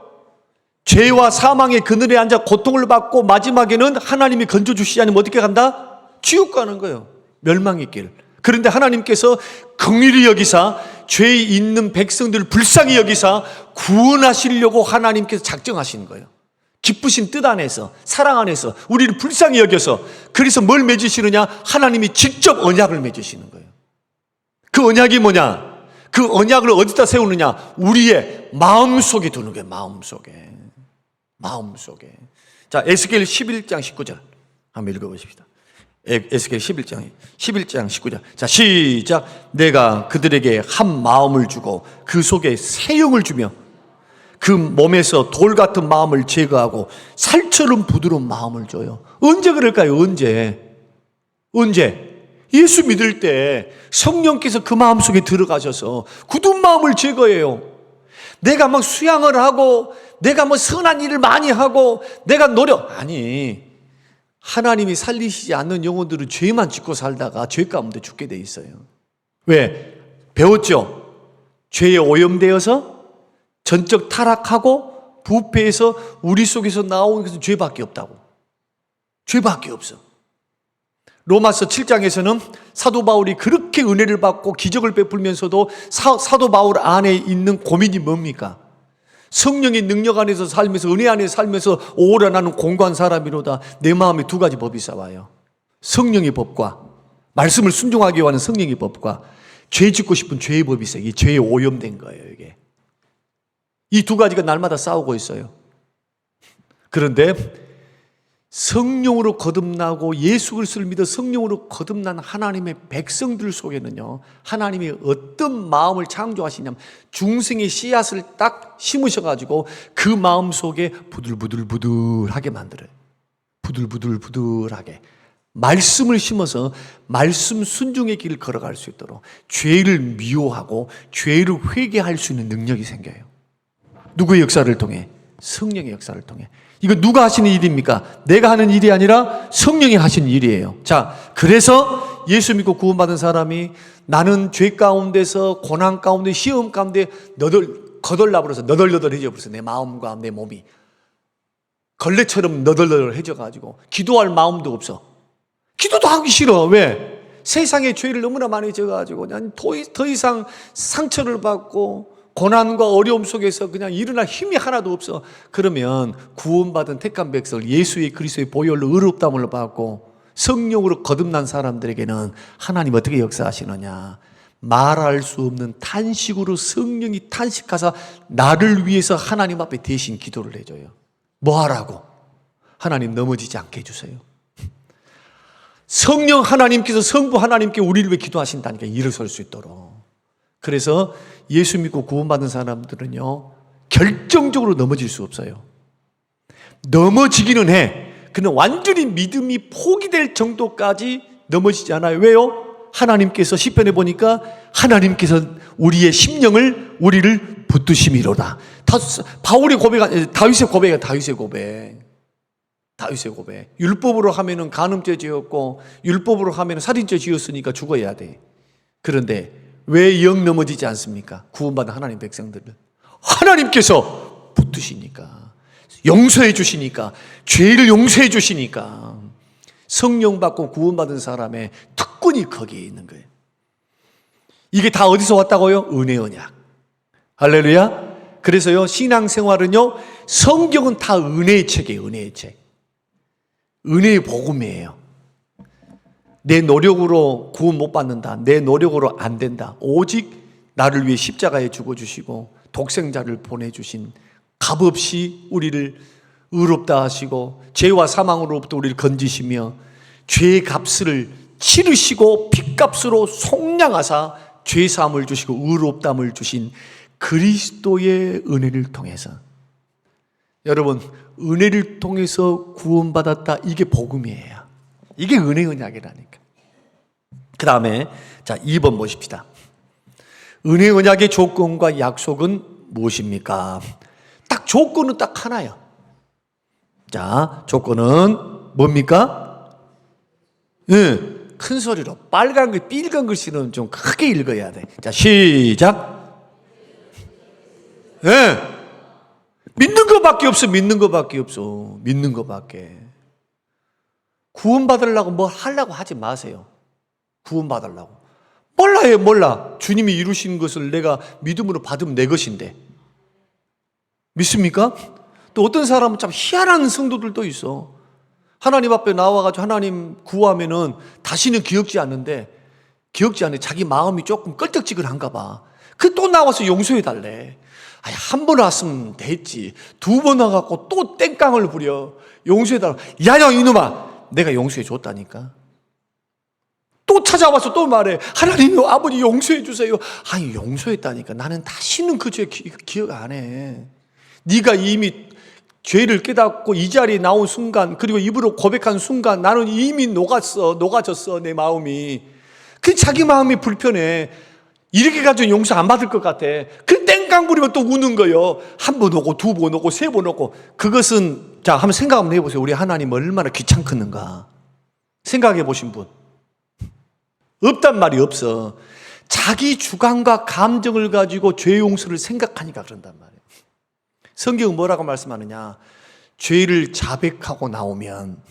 죄와 사망의 그늘에 앉아 고통을 받고 마지막에는 하나님이 건져주시지 않으면 어떻게 간다? 지옥 가는 거예요. 멸망의 길. 그런데 하나님께서 긍휼히 여기사 죄 있는 백성들을 불쌍히 여기사 구원하시려고 하나님께서 작정하신 거예요. 기쁘신 뜻 안에서, 사랑 안에서 우리를 불쌍히 여겨서, 그래서 뭘 맺으시느냐? 하나님이 직접 언약을 맺으시는 거예요. 그 언약이 뭐냐? 그 언약을 어디다 세우느냐? 우리의 마음속에 두는 거예요. 마음속에. 자, 에스겔 11장 19절 한번 읽어보십시다. 에스겔 11장 19절. 자, 시작. 내가 그들에게 한 마음을 주고 그 속에 새 영을 주며 그 몸에서 돌 같은 마음을 제거하고 살처럼 부드러운 마음을 줘요. 언제 그럴까요? 언제? 예수 믿을 때 성령께서 그 마음속에 들어가셔서 굳은 마음을 제거해요. 내가 막 수양을 하고 내가 뭐 선한 일을 많이 하고 내가 아니, 하나님이 살리시지 않는 영혼들은 죄만 짓고 살다가 죄 가운데 죽게 돼 있어요. 왜? 배웠죠? 죄에 오염되어서 전적 타락하고 부패해서 우리 속에서 나오는 것은 죄밖에 없다고. 죄밖에 없어. 로마서 7장에서는 사도 바울이 그렇게 은혜를 받고 기적을 베풀면서도 사도 바울 안에 있는 고민이 뭡니까? 성령의 능력 안에서 살면서, 은혜 안에서 살면서 오라 나는 공고한 사람이로다. 내 마음에 두 가지 법이 싸워요. 성령의 법과 말씀을 순종하기 위한 성령의 법과 죄 짓고 싶은 죄의 법이 있어요. 이게 죄에 오염된 거예요. 이게 이 두 가지가 날마다 싸우고 있어요. 그런데 성령으로 거듭나고 예수 그리스도를 믿어 성령으로 거듭난 하나님의 백성들 속에는요, 하나님이 어떤 마음을 창조하시냐면 중생의 씨앗을 딱 심으셔가지고 그 마음 속에 부들부들부들하게 만들어요. 부들부들부들하게 말씀을 심어서 말씀 순종의 길을 걸어갈 수 있도록 죄를 미워하고 죄를 회개할 수 있는 능력이 생겨요. 누구의 역사를 통해? 성령의 역사를 통해. 이거 누가 하시는 일입니까? 내가 하는 일이 아니라 성령이 하시는 일이에요. 자, 그래서 예수 믿고 구원받은 사람이 나는 죄 가운데서 고난 가운데 시험 가운데 거덜나버려서 너덜너덜해져 버렸어. 내 마음과 내 몸이 걸레처럼 너덜너덜해져 가지고 기도할 마음도 없어. 기도도 하기 싫어. 왜? 세상에 죄를 너무나 많이 져가지고 난 더 이상 상처를 받고 고난과 어려움 속에서 그냥 일어날 힘이 하나도 없어. 그러면 구원받은 택한 백성 예수의 그리스도의 보혈로 의롭다함을 받고 성령으로 거듭난 사람들에게는 하나님 어떻게 역사하시느냐, 말할 수 없는 탄식으로 성령이 탄식하사 나를 위해서 하나님 앞에 대신 기도를 해줘요. 뭐 하라고? 하나님 넘어지지 않게 해주세요. 성령 하나님께서 성부 하나님께 우리를 위해 기도하신다니까, 일어설 수 있도록. 그래서 예수 믿고 구원받은 사람들은요 결정적으로 넘어질 수 없어요. 넘어지기는 해. 그는 완전히 믿음이 포기될 정도까지 넘어지지 않아요. 왜요? 하나님께서 시편에 보니까 하나님께서 우리의 심령을 우리를 붙드심이로다. 바울의 고백, 다윗의 고백이야. 다윗의 고백. 율법으로 하면은 간음죄 지었고 율법으로 하면은 살인죄 지었으니까 죽어야 돼. 그런데 왜 영 넘어지지 않습니까? 구원받은 하나님 백성들은 하나님께서 붙드시니까, 용서해 주시니까, 죄를 용서해 주시니까 성령 받고 구원받은 사람의 특권이 거기에 있는 거예요. 이게 다 어디서 왔다고요? 은혜 언약. 할렐루야. 그래서요 신앙생활은요 성경은 다 은혜의 책이에요. 은혜의 책. 은혜의 복음이에요. 내 노력으로 구원 못 받는다, 내 노력으로 안 된다, 오직 나를 위해 십자가에 죽어주시고 독생자를 보내주신, 값없이 우리를 의롭다 하시고 죄와 사망으로부터 우리를 건지시며 죄의 값을 치르시고 핏값으로 속량하사 죄사함을 주시고 의롭다함을 주신 그리스도의 은혜를 통해서, 여러분 은혜를 통해서 구원받았다, 이게 복음이에요. 이게 은혜 언약이라니까. 그 다음에 자 2번 보십시다. 은혜 언약의 조건과 약속은 무엇입니까? 딱 조건은 딱 하나요. 자 조건은 뭡니까? 큰 소리로 빨간 글씨는 좀 크게 읽어야 돼. 자 시작. 믿는 것밖에 없어. 믿는 것밖에. 구원받으려고 뭐 하려고 하지 마세요. 구원받으려고 몰라. 주님이 이루신 것을 내가 믿음으로 받으면 내 것인데. 믿습니까? 또 어떤 사람은 참 희한한 성도들도 있어. 하나님 앞에 나와가지고 하나님 구하면은 다시는 기억지 않는데 자기 마음이 조금 껄떡지근한가 봐. 그 또 나와서 용서해 달래. 한 번 왔으면 됐지, 두 번 와갖고 또 땡깡을 부려. 용서해 달라. 야야 이놈아, 내가 용서해 줬다니까. 또 찾아와서 또 말해. 하나님 아버지 용서해 주세요. 아니 용서했다니까. 나는 다시는 그 죄 기억 안 해. 네가 이미 죄를 깨닫고 이 자리에 나온 순간, 그리고 입으로 고백한 순간 나는 이미 녹아졌어 내 마음이. 그 자기 마음이 불편해. 이렇게 가지고 용서 안 받을 것 같아. 그 땡깡 부리면 또 우는 거요. 한 번 오고 두 번 오고 세 번 오고. 그것은 자 한번 생각 한번 해보세요. 우리 하나님 얼마나 귀찮겠는가. 생각해 보신 분 없단 말이 없어. 자기 주관과 감정을 가지고 죄 용서를 생각하니까 그런단 말이에요. 성경은 뭐라고 말씀하느냐, 죄를 자백하고 나오면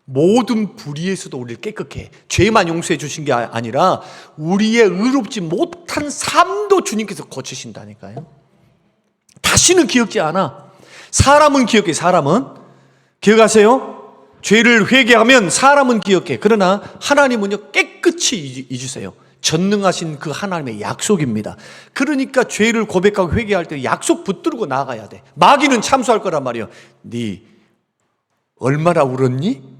모든 불의에서도 우리를 깨끗게 해. 죄만 용서해 주신 게 아니라 우리의 의롭지 못한 삶도 주님께서 고치신다니까요. 다시는 기억지 않아. 사람은 기억해. 사람은 기억하세요? 죄를 회개하면 사람은 기억해. 그러나 하나님은요 깨끗이 잊으세요. 전능하신 그 하나님의 약속입니다. 그러니까 죄를 고백하고 회개할 때 약속 붙들고 나가야 돼. 마귀는 참소할 거란 말이에요. 네 얼마나 울었니?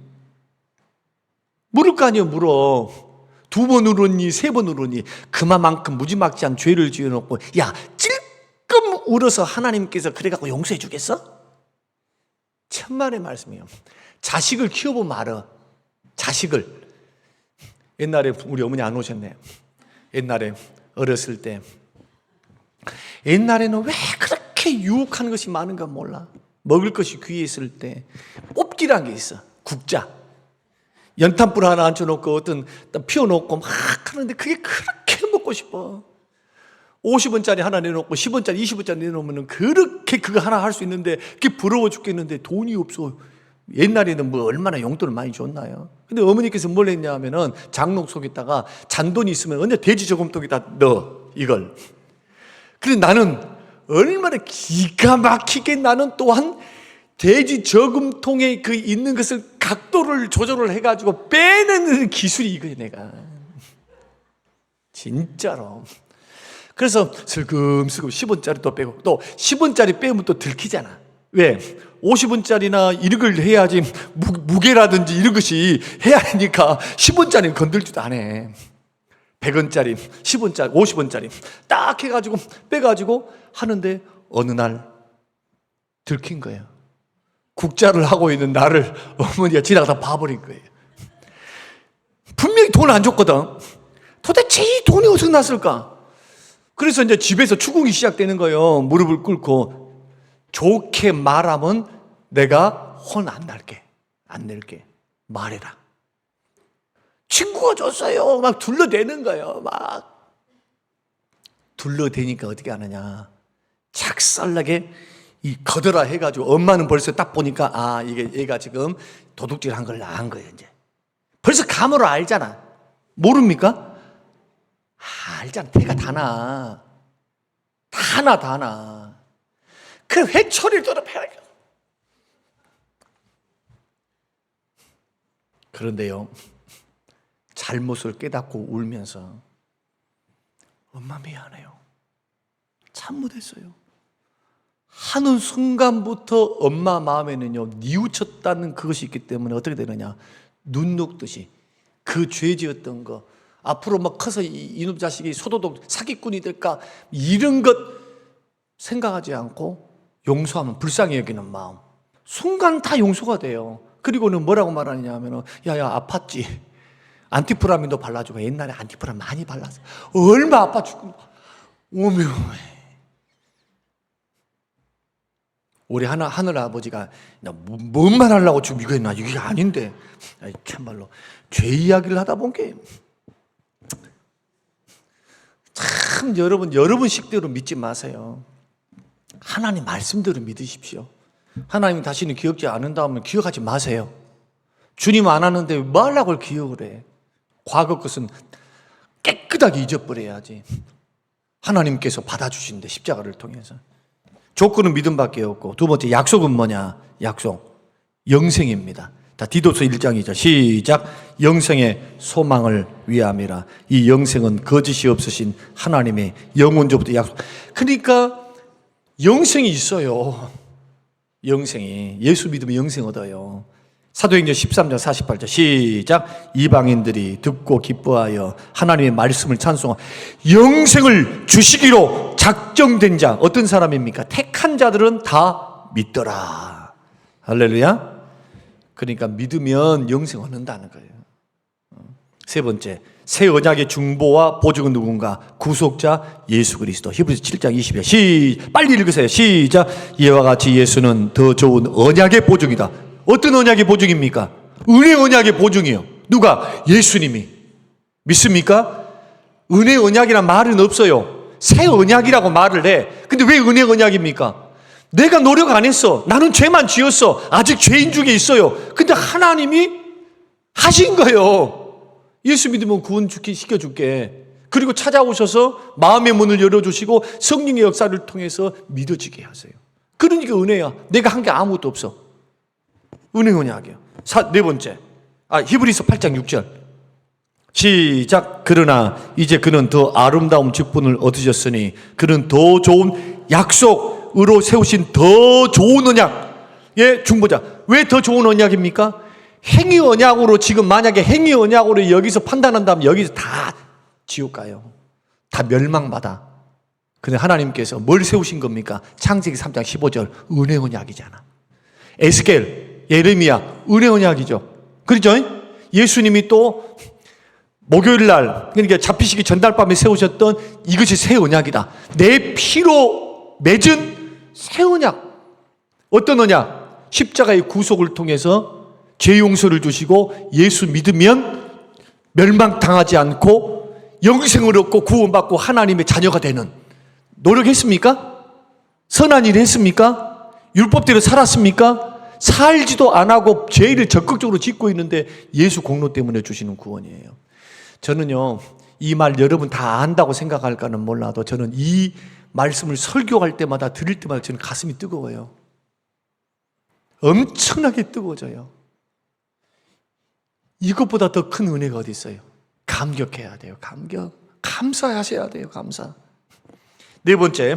물을 거 아니에요. 물어. 두 번 울었니? 세 번 울었니? 그만큼 무지막지한 죄를 지어놓고 야 찔끔 울어서 하나님께서 그래갖고 용서해 주겠어? 천만의 말씀이에요. 자식을 키워보면 알아. 자식을. 옛날에 우리 어머니 안 오셨네. 옛날에 어렸을 때, 옛날에는 왜 그렇게 유혹하는 것이 많은가 몰라. 먹을 것이 귀했을 때 뽑기란 게 있어. 국자. 연탄불 하나 앉혀놓고 어떤 피워놓고 막 하는데 그게 그렇게 먹고 싶어. 50원짜리 하나 내놓고 10원짜리 20원짜리 내놓으면 그렇게 그거 하나 할 수 있는데 그게 부러워 죽겠는데 돈이 없어. 옛날에는 뭐 얼마나 용돈을 많이 줬나요? 근데 어머니께서 뭘 했냐 하면은 장롱 속에다가 잔돈이 있으면 언제 돼지 저금통에다 넣어 이걸. 그래서 나는 얼마나 기가 막히게 나는 또한 돼지 저금통에 그 있는 것을 각도를 조절을 해가지고 빼내는 기술이 이거야 내가. 진짜로. 그래서 슬금슬금 10원짜리도 빼고 또 10원짜리 빼면 또 들키잖아. 왜? 50원짜리나 이런 걸 해야지 무게라든지 이런 것이 해야 하니까 10원짜리는 건들지도 않아. 100원짜리, 10원짜리, 50원짜리 딱 해가지고 빼가지고 하는데 어느 날 들킨 거예요. 국자를 하고 있는 나를 어머니가 지나가다 봐버린 거예요. 분명히 돈 안 줬거든. 도대체 이 돈이 어디서 났을까? 그래서 이제 집에서 추궁이 시작되는 거예요. 무릎을 꿇고 좋게 말하면 내가 혼 안 날게, 안 낼게 말해라. 친구가 줬어요. 막 둘러대는 거예요. 막 둘러대니까 어떻게 하느냐? 착살나게 이 거더라 해가지고 엄마는 벌써 딱 보니까 아 이게 얘가 지금 도둑질한 걸 안 거예요. 이제 벌써 감으로 알잖아. 모릅니까? 알잖아. 대가 다 나. 다 나. 그 회초리를 돌아펴요. 그런데요, 잘못을 깨닫고 울면서 엄마 미안해요. 잘못했어요. 하는 순간부터 엄마 마음에는요, 뉘우쳤다는 그것이 있기 때문에 어떻게 되느냐? 눈 녹듯이 그 죄 지었던 거, 앞으로 막 커서 이놈 자식이 소도둑 사기꾼이 될까 이런 것 생각하지 않고 용서하면 불쌍히 여기는 마음, 순간 다 용서가 돼요. 그리고는 뭐라고 말하느냐 하면 야야 아팠지? 안티프라민도 발라주고. 옛날에 안티프라민 많이 발랐어. 얼마 아파 죽고. 오메 우리 하늘 아버지가 뭔 말 하려고 지금 이거 했나? 이게 아닌데. 참말로 죄 이야기를 하다 본 게 참 여러분 식대로 믿지 마세요. 하나님 말씀대로 믿으십시오. 하나님이 다시는 기억지 않는다면 기억하지 마세요. 주님 안 하는데 뭐 하려고 기억을 해? 과거 것은 깨끗하게 잊어버려야지. 하나님께서 받아주신대, 십자가를 통해서. 조건은 믿음밖에 없고, 두 번째 약속은 뭐냐? 약속 영생입니다. 자, 디도서 1장이죠. 시작. 영생의 소망을 위함이라. 이 영생은 거짓이 없으신 하나님의 영원조부터 약속. 그러니까 영생이 있어요. 영생이. 예수 믿으면 영생 얻어요. 사도행전 13장 48절 시작. 이방인들이 듣고 기뻐하여 하나님의 말씀을 찬송하고 영생을 주시기로 작정된 자. 어떤 사람입니까? 택한 자들은 다 믿더라. 할렐루야. 그러니까 믿으면 영생 얻는다는 거예요. 세 번째, 새 언약의 중보와 보증은 누군가? 구속자 예수 그리스도. 히브리서 7장 20절 빨리 읽으세요. 시작. 이와 같이 예수는 더 좋은 언약의 보증이다. 어떤 언약의 보증입니까? 은혜 언약의 보증이요. 누가? 예수님이. 믿습니까? 은혜 언약이란 말은 없어요. 새 언약이라고 말을 해. 근데 왜 은혜 언약입니까? 내가 노력 안 했어. 나는 죄만 지었어. 아직 죄인 중에 있어요. 근데 하나님이 하신 거예요. 예수 믿으면 구원 시켜줄게. 그리고 찾아오셔서 마음의 문을 열어주시고 성령의 역사를 통해서 믿어지게 하세요. 그러니까 은혜야. 내가 한 게 아무것도 없어. 은혜 언약이야. 네 번째, 히브리서 8장 6절 시작. 그러나 이제 그는 더 아름다운 직분을 얻으셨으니 그는 더 좋은 약속으로 세우신 더 좋은 언약의 중보자. 왜 더 좋은 언약입니까? 행위 언약으로 지금 만약에 행위 언약으로 여기서 판단한다면 여기서 다 지옥 가요. 다 멸망받아. 근데 하나님께서 뭘 세우신 겁니까? 창세기 3장 15절 은혜 언약이잖아. 에스겔, 예레미야 은혜 언약이죠. 그렇죠? 예수님이 또 목요일 날, 그러니까 잡히시기 전날 밤에 세우셨던 이것이 새 언약이다. 내 피로 맺은 새 언약. 어떤 언약? 십자가의 구속을 통해서 죄 용서를 주시고 예수 믿으면 멸망당하지 않고 영생을 얻고 구원받고 하나님의 자녀가 되는, 노력했습니까? 선한 일 했습니까? 율법대로 살았습니까? 살지도 안 하고 죄를 적극적으로 짓고 있는데 예수 공로 때문에 주시는 구원이에요. 저는요, 이 말 여러분 다 안다고 생각할까는 몰라도 저는 이 말씀을 설교할 때마다 드릴 때마다 저는 가슴이 뜨거워요. 엄청나게 뜨거워져요. 이것보다 더 큰 은혜가 어디 있어요? 감격해야 돼요. 감사하셔야 돼요. 감사. 네 번째,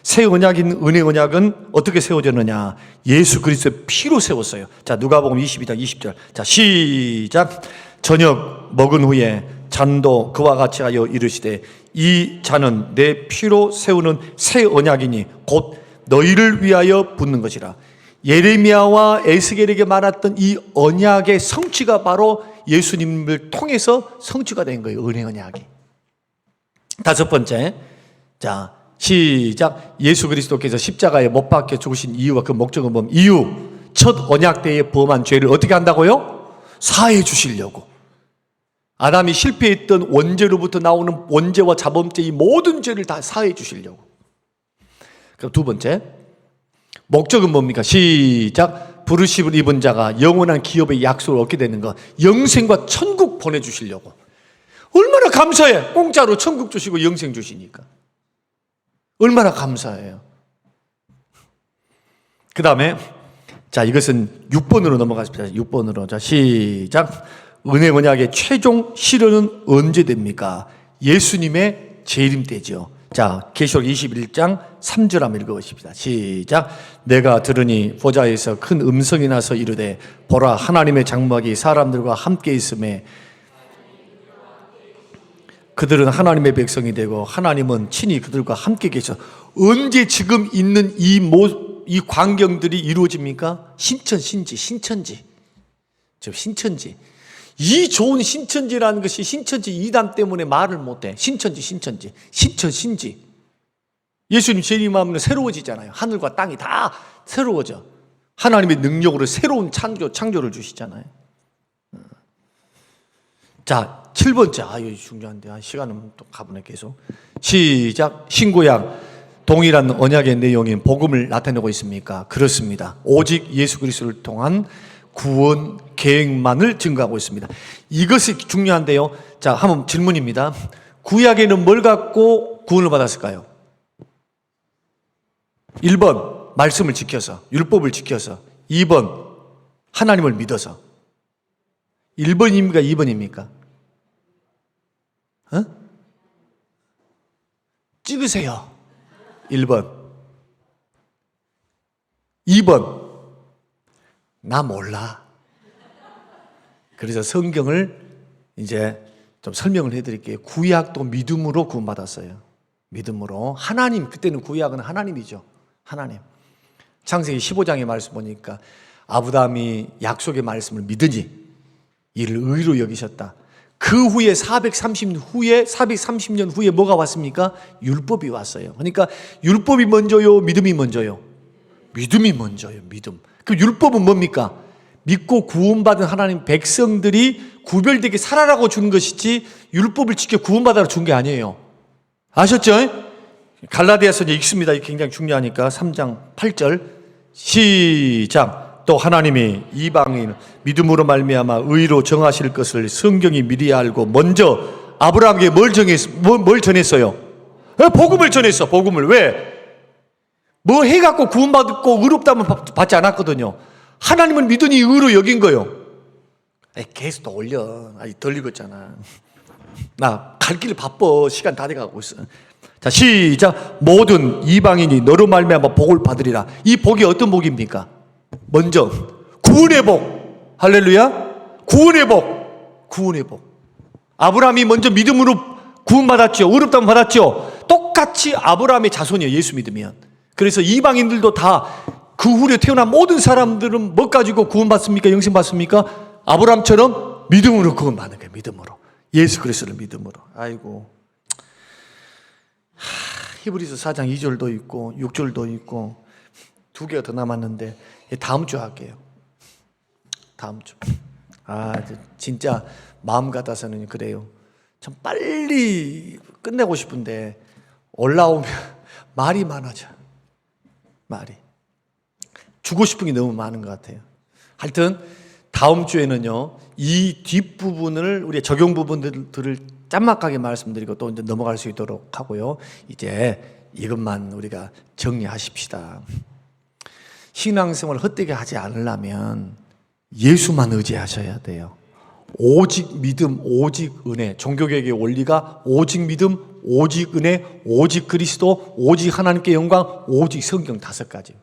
새 언약인 은혜 언약은 어떻게 세워졌느냐? 예수 그리스도의 피로 세웠어요. 자, 누가복음 22장 20절. 자, 시작. 저녁 먹은 후에 잔도 그와 같이 하여 이르시되 이 잔은 내 피로 세우는 새 언약이니 곧 너희를 위하여 붓는 것이라. 예레미야와 에스겔에게 말했던 이 언약의 성취가 바로 예수님을 통해서 성취가 된 거예요. 은혜 언약이. 다섯 번째, 자 시작. 예수 그리스도께서 십자가에 못 박혀 죽으신 이유와 그 목적은 뭡니까? 이유, 첫 언약 때에 범한 죄를 어떻게 한다고요? 사해 주시려고. 아담이 실패했던 원죄로부터 나오는 원죄와 자범죄 이 모든 죄를 다 사해 주시려고. 그럼 두 번째, 목적은 뭡니까? 시작. 부르심을 입은 자가 영원한 기업의 약속을 얻게 되는 것, 영생과 천국 보내주시려고. 얼마나 감사해. 공짜로 천국 주시고 영생 주시니까 얼마나 감사해요. 그 다음에 자, 이것은 6번으로 넘어가십시다. 6번으로. 자, 시작. 은혜 언약의 최종 실현은 언제 됩니까? 예수님의 재림 때죠. 자, 계시록 21장 3절 한번 읽어보십시다. 시작. 내가 들으니 보좌에서 큰 음성이 나서 이르되 보라, 하나님의 장막이 사람들과 함께 있음에 그들은 하나님의 백성이 되고 하나님은 친히 그들과 함께 계셔. 언제 지금 있는 이 광경들이 이루어집니까? 신천지. 이 좋은 신천지라는 것이 신천지 이단 때문에 말을 못해. 신천지. 예수님 재림하면 새로워지잖아요. 하늘과 땅이 다 새로워져. 하나님의 능력으로 새로운 창조를 주시잖아요. 자, 7번째. 이거 중요한데 시간은 또 가보네 계속. 시작. 신구약 동일한 언약의 내용인 복음을 나타내고 있습니까? 그렇습니다. 오직 예수 그리스도를 통한 구원 계획만을 증거하고 있습니다. 이것이 중요한데요. 자, 한번 질문입니다. 구약에는 뭘 갖고 구원을 받았을까요? 1번 말씀을 지켜서, 율법을 지켜서. 2번 하나님을 믿어서. 1번입니까? 2번입니까? 찍으세요. 1번. 2번 나 몰라. 그래서 성경을 이제 좀 설명을 해드릴게요. 구약도 믿음으로 구원받았어요. 믿음으로. 하나님, 그때는 구약은 하나님이죠. 하나님. 창세기 15장의 말씀 보니까 아브라함이 약속의 말씀을 믿으니 이를 의로 여기셨다. 그 후에 430년 후에 뭐가 왔습니까? 율법이 왔어요. 그러니까 율법이 먼저요, 믿음이 먼저요? 믿음이 먼저요. 믿음. 그 율법은 뭡니까? 믿고 구원받은 하나님 백성들이 구별되게 살아라고 주는 것이지 율법을 지켜 구원받아라 준 게 아니에요. 아셨죠? 갈라디아서 이제 읽습니다. 이게 굉장히 중요하니까 3장 8절 시작. 또 하나님이 이방인 믿음으로 말미암아 의로 정하실 것을 성경이 미리 알고 먼저 아브라함에게 뭘 전했어요? 복음을 전했어. 복음을. 왜? 뭐 해갖고 구원받고 의롭다면 받지 않았거든요. 하나님을 믿으니 의로 여긴 거요. 계속 더 올려. 덜 읽었잖아. 나 갈 길 바빠. 시간 다 돼가고 있어. 자, 시작. 모든 이방인이 너로 말미암아 복을 받으리라. 이 복이 어떤 복입니까? 먼저 구원의 복. 할렐루야. 구원의 복. 아브라함이 먼저 믿음으로 구원받았죠. 의롭다면 받았죠. 똑같이 아브라함의 자손이에요. 예수 믿으면. 그래서 이방인들도 다 그 후에 태어난 모든 사람들은 뭐 가지고 구원받습니까? 영생 받습니까? 아브라함처럼 믿음으로 구원받는 거예요. 믿음으로. 예수 그리스도를 믿음으로. 아이고. 히브리서 4장 2절도 있고 6절도 있고 두 개가 더 남았는데 다음 주 할게요. 다음 주. 진짜 마음 같아서는 그래요. 참 빨리 끝내고 싶은데 올라오면 말이 많아져. 말이. 주고 싶은 게 너무 많은 것 같아요. 하여튼 다음 주에는요, 이 뒷부분을 우리의 적용 부분들을 짤막하게 말씀드리고 또 이제 넘어갈 수 있도록 하고요. 이제 이것만 우리가 정리하십시다. 신앙생활을 헛되게 하지 않으려면 예수만 의지하셔야 돼요. 오직 믿음, 오직 은혜. 종교개혁의 원리가 오직 믿음, 오직 은혜, 오직 그리스도, 오직 하나님께 영광, 오직 성경 5가지.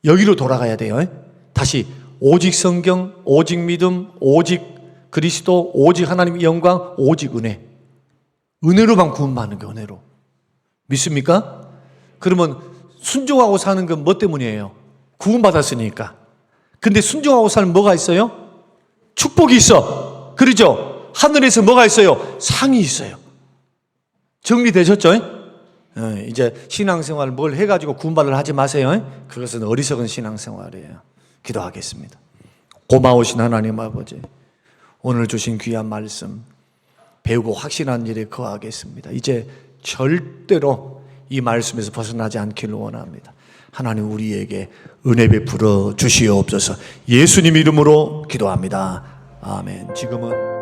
여기로 돌아가야 돼요. 다시 오직 성경, 오직 믿음, 오직 그리스도, 오직 하나님의 영광, 오직 은혜. 은혜로만 구원받는 게 은혜로. 믿습니까? 그러면 순종하고 사는 건 뭐 때문이에요? 구원받았으니까. 근데 순종하고 사는 뭐가 있어요? 축복이 있어. 그러죠? 하늘에서 뭐가 있어요? 상이 있어요. 정리되셨죠? 이제 신앙생활을 뭘 해가지고 구원받으려 하지 마세요. 그것은 어리석은 신앙생활이에요. 기도하겠습니다. 고마우신 하나님 아버지, 오늘 주신 귀한 말씀 배우고 확신한 일에 거하겠습니다. 이제 절대로 이 말씀에서 벗어나지 않기를 원합니다. 하나님 우리에게 은혜 베풀어 주시옵소서. 예수님 이름으로 기도합니다. 아멘. 지금은